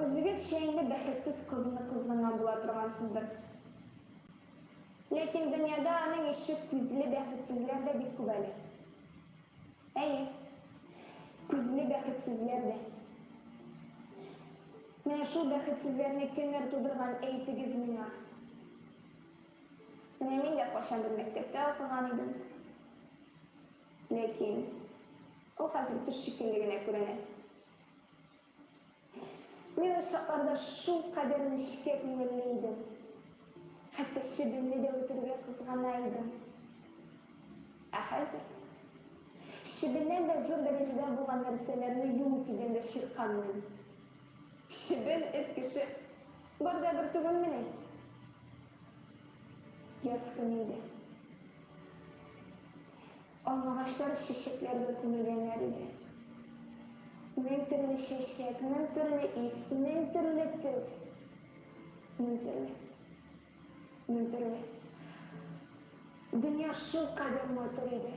Özünüz şeyinde bəxitsiz qızını qızğanan bulatırğansızdır. Lekin dünyada aның işi güzlü bəxitsizlər də bir kubali. Güzlü bəxitsizlər də. Mənə şu bəxitsizlərini günlər tudurğan eytigiz mənə. Mənə mən də qoşandır məktəbdə oxuğan idim. Lekin o hazır tuş şekillerine kurene. Ben o şartlarda şu kadarını şikayet etmeliydim. Hatta şibinli de ötürüge kızganaydım. Hazır. Şibinden de zor derecede bulgan narsalarını yumutuden de şirkanmın. Şibin etkisi. Burada bir tübün mene. Yaskınıydı. Almağaçlar şişeklerde kumülenler idi. Min türlü şişek, min türlü is, min türlü tıs. Min türlü. Dünya şu kadar matır idi.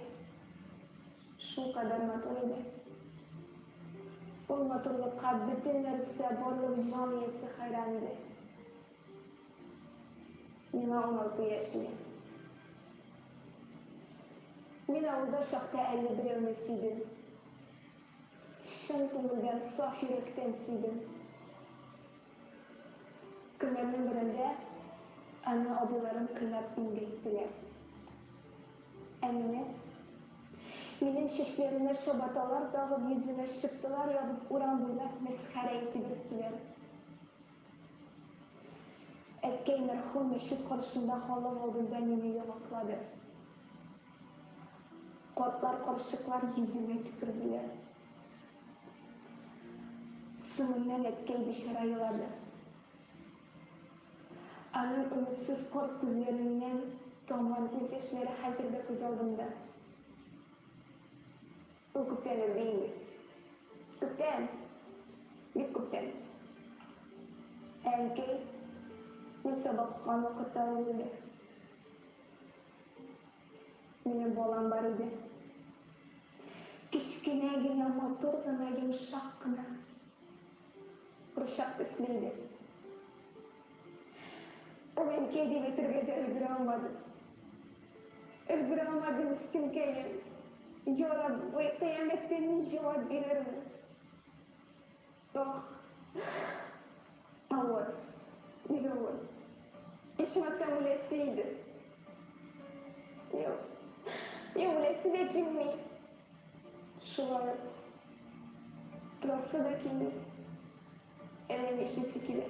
Şu kadar matır idi. O matırlıkka bütün narsa, borluk, canlıyası hayran idi. Mina 16 yaşındayım. Men orada şaqta 51 ömüsüydüm. Şın көңілден, saf yürekten süydüm. Günlerinin birinde anne abilerim kınap indettiler. Emine, benim şişlerime şabatalar dağıp yüzüme şıktılar yapıp uran boylap mesxare ettirdiler. Etkey merhum meşik karşında halı olduğunda beni yokladı. Kortlar, karışıklar yüzüme tükürdüler. Sınırından etkey bir şara yıladı. Anın ümitsiz kort gözlerinden damlan göz yaşları hazırda göz aldığımda. O küpten öldüğümde. Küpten. Bir küpten. Enkey, ben sabah okuyan vakitte öldü. Benim bolam var idi. Kichkinagina motorgina yumshoqqina Qurshaq tisliydi. O men keydi bitirganda ulgura olmadim miskinkayim. Ya Rabbi, qiyomatda ne javob berarman? Avval, nega avval? Eshmasam ulasiydi. Yo'q. Ulasida kimmi? Şular, turası da kimi? Emin işisi gibi.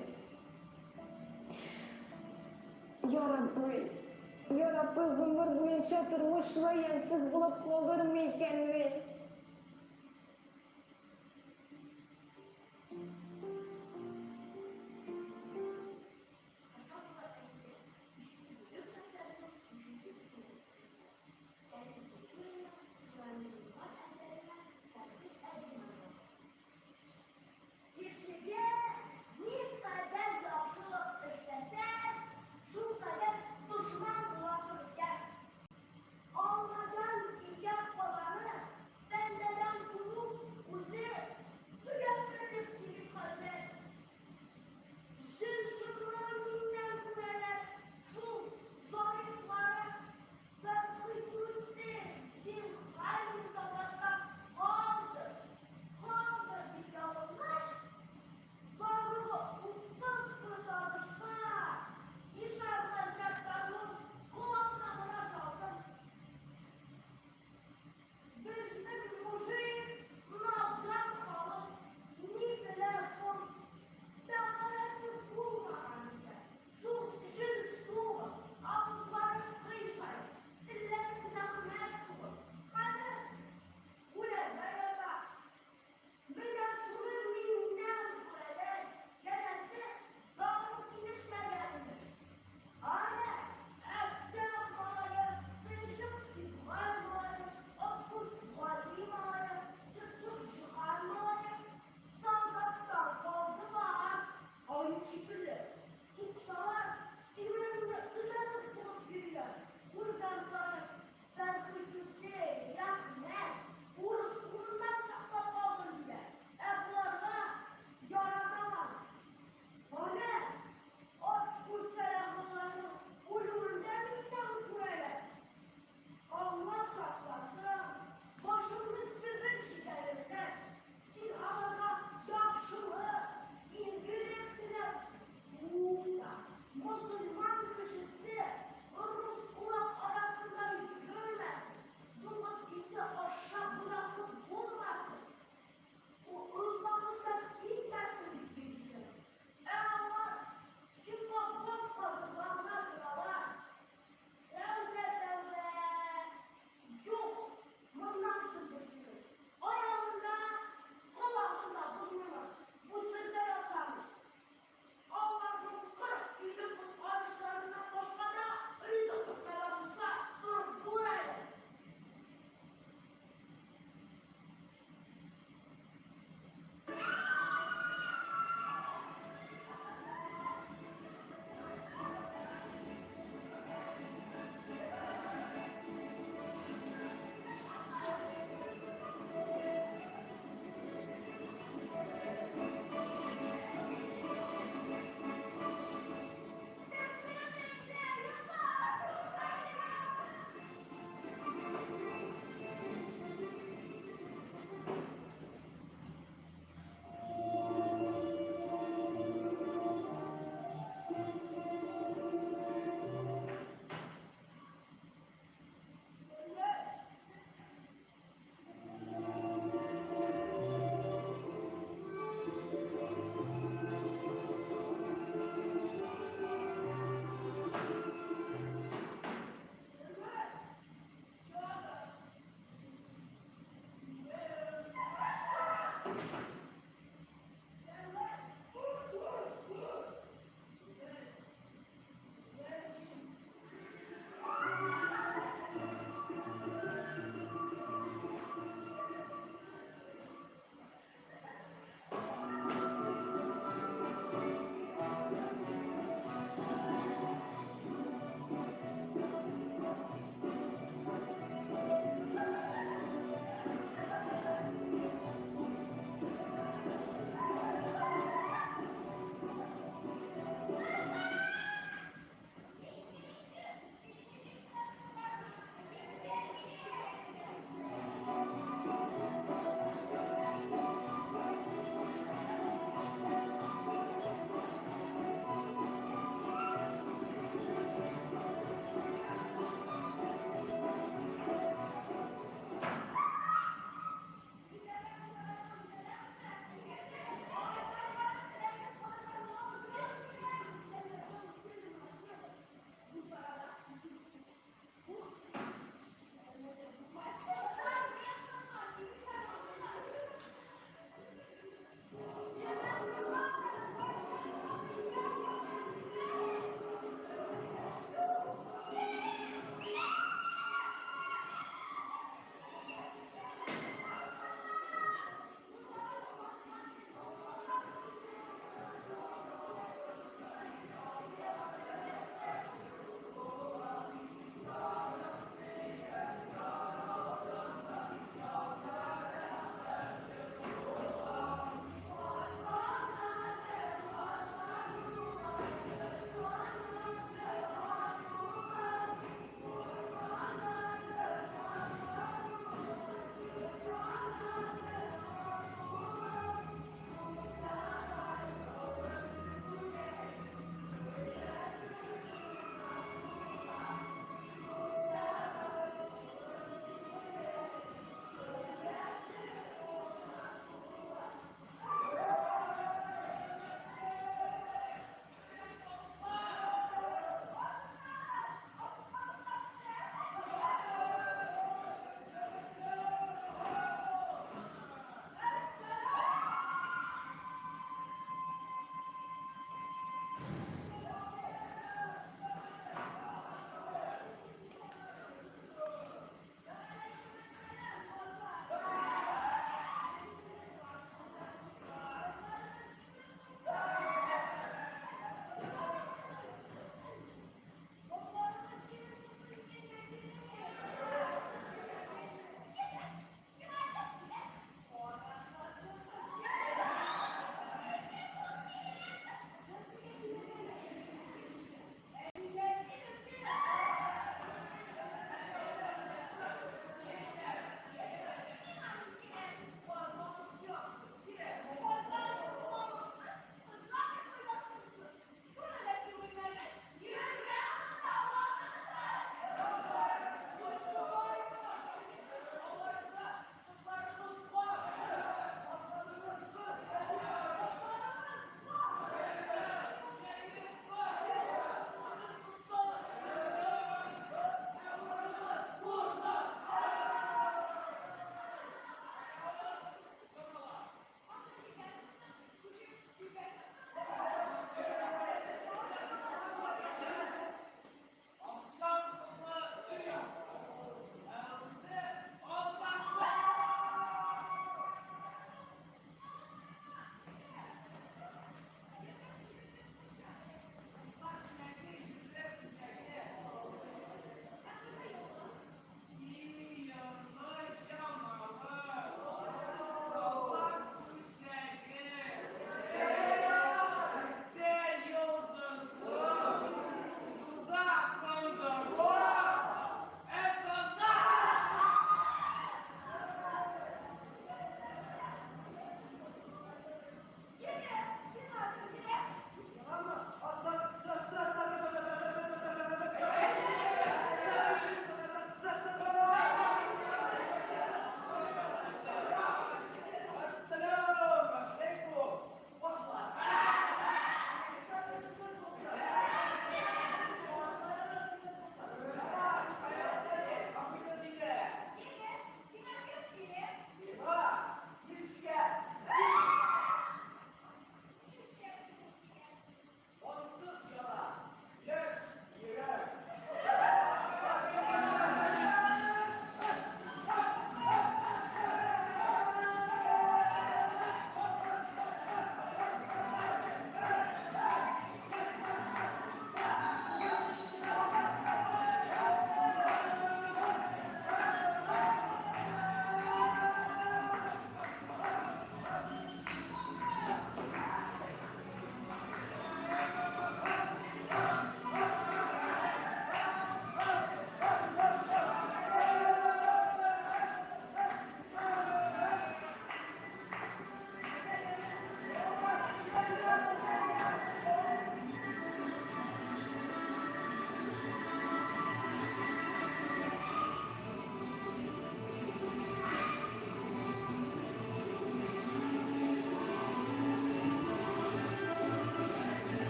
Ya Rabbi, ömür boyunca turmuş ve yensiz bulup kaldırmayı kendini. Kişiye ne kadar yaxşılık işlesen, şu kadar düşman bulasın ekan. Almadan kiygan qozoni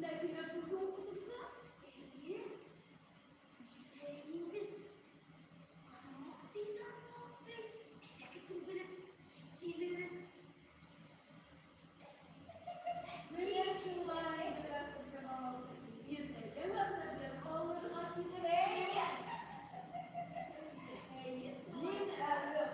Belki yaşımızı okutursa, iyi. Üstüne indi. Ana muhtiydi ama muhtiy. Eşekisini bilip, şutileri. Nereye şunlara evler kızına bir de varlar kalır hakine. Hey! Hey. Yin evli.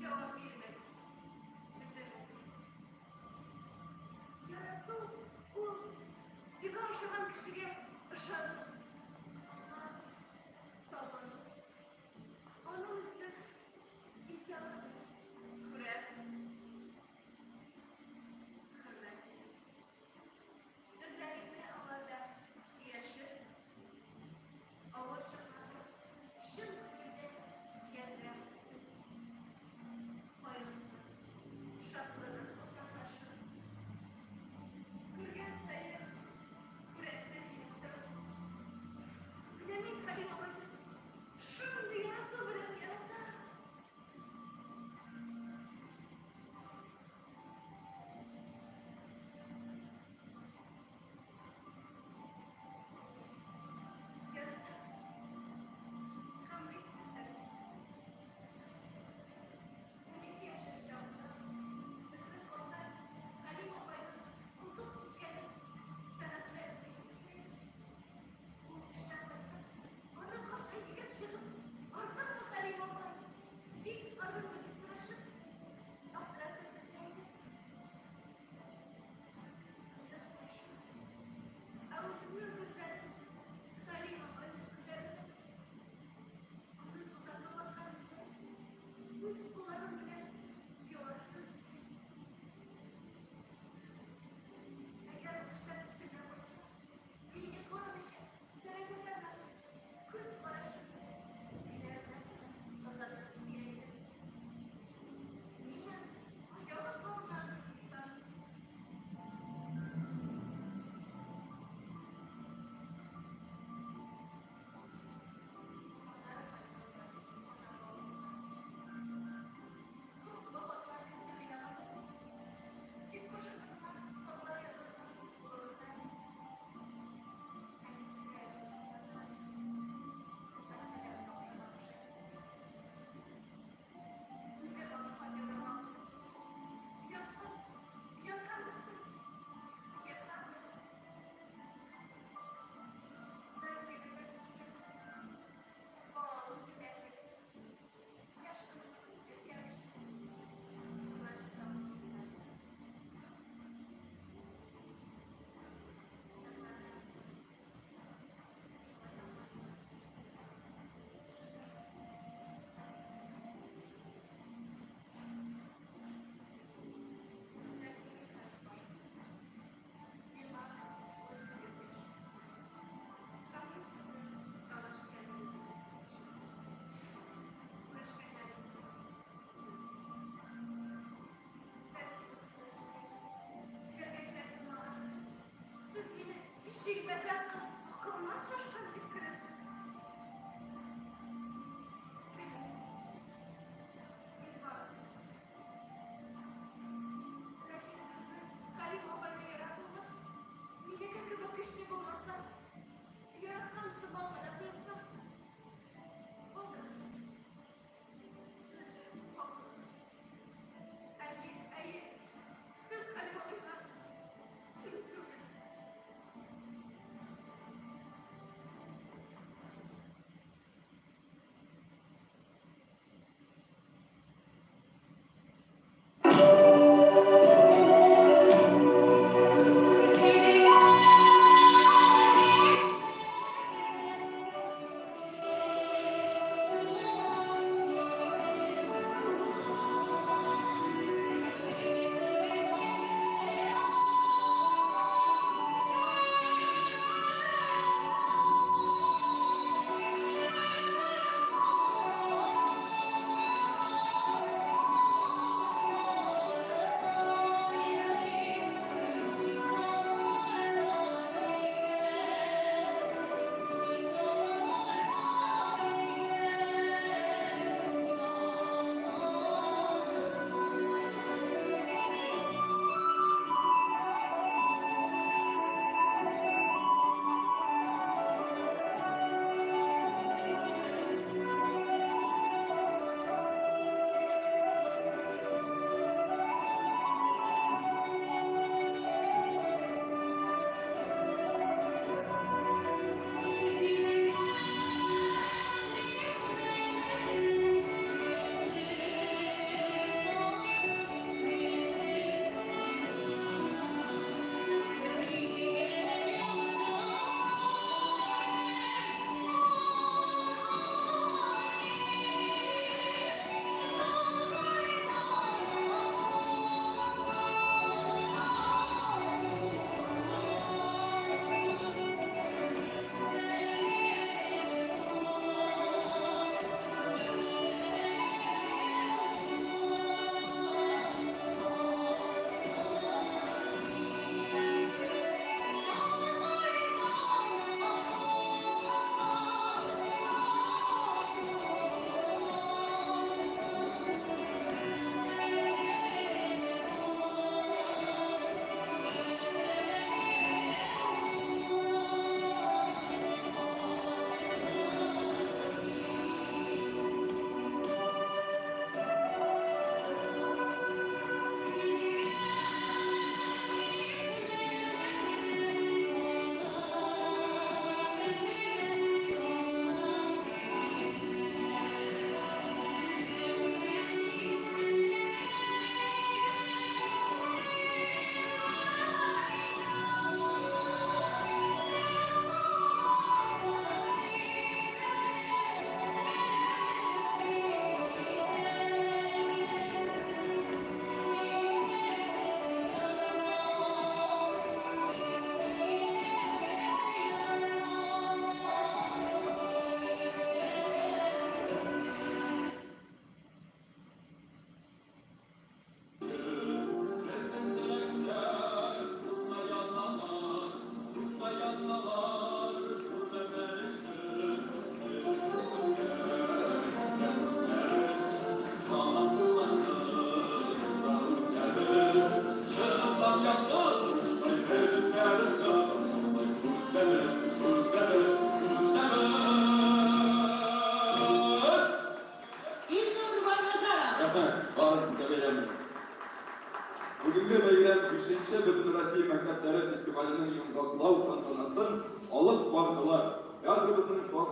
Cevap vermeniz. Üzülmedim. Yarattım. O size aşağıdan kişiye ışadı. Allah tabanı. Anamızda itiyalı kurep. Hürmet edin. Sizlerle onlarda yaşır. Avaşıklarda şın kuyruğunda yerden edin. Bayılsın. Şatlığın ortaklaşın. Kürgen sayı kuresi kiliptir. Demek Halim Abay şimdi yarattı bilen yarattı. Yarattı. Hamri. 12 yaşın şahında bizning onlar Halim Abay'ın uzup gitgani sanatlarına gidipler. Bu işten baksa bana karşı yigit çıkıp ardın mı Halim Abay? Dik ardın mı dip sıraşıp aptiradı bileydi. Bizim sıraşıp ağzının gözleri Halim Abay'ın gözlerinden onun tuzakla bakan izleri biz kullarım bile yuvasın. Eğer bu işten dinlemezse, minyatlar bir şey, terezelerle, kız barışı, ileride kazandık diyeydi. Mine, ayağlıklarla ben onları hayvanlar, kazanmalılar. Bu hodlar gitti bilemedim. Tek koşu kızına kodlar yazıldı bulundu. Hangisine yazıldı? Mesela kavuşamamış. Bize bana hak yazamadı. Yazdım. Yazar mısın? Yeter mi? Ben kelime bilsem. Bağlı tükenmedi. Yaş kızım erkenmişti. Sıkılaştım. Siz beni şirbezer kız akılından şaşkın dipkiresiz. Biliniz. Bir barısını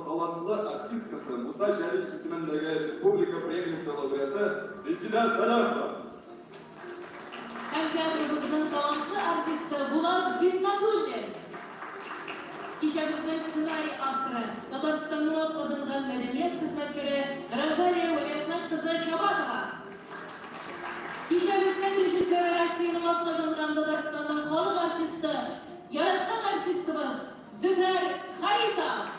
талантлы артисткасы Муса Шәриф исемендәге республика премиясы лауреаты Резида Сәләмова. Һәм театрыбызның талантлы артисты Булат Зиннатуллин. Кичәбезнең сценарий авторы, Татарстанның атказанган мәдәният хезмәткәре Розалия Вәлиәхмәт кызы Шабатова. Кичәбезнең режиссеры Россиянең атказанган Татарстанның халык артисты, яраткан артистыбыз Зөфәр Харисов.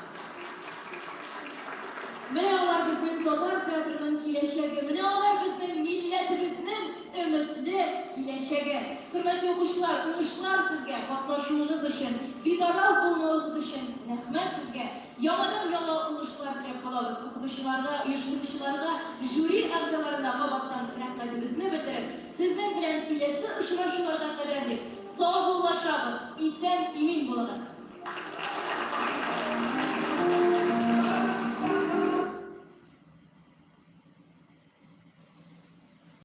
Менә алар безнең татар театрының киләчәге, менә алар безнең милләтебезнең өметле киләчәге. Хөрмәтле укучылар, уңышлар сезгә, катнашуыгыз өчен, битараф булуыгыз өчен рәхмәт сезгә. Яңадан-яңа уңышлар теләп калабыз. Укытучыларга, оештыручыларга, жюри әгъзаларына кабаттан рәхмәтебезне белдереп, сезнең белән киләсе очрашуларга кадәр сау булышабыз, исән-имин булыгыз.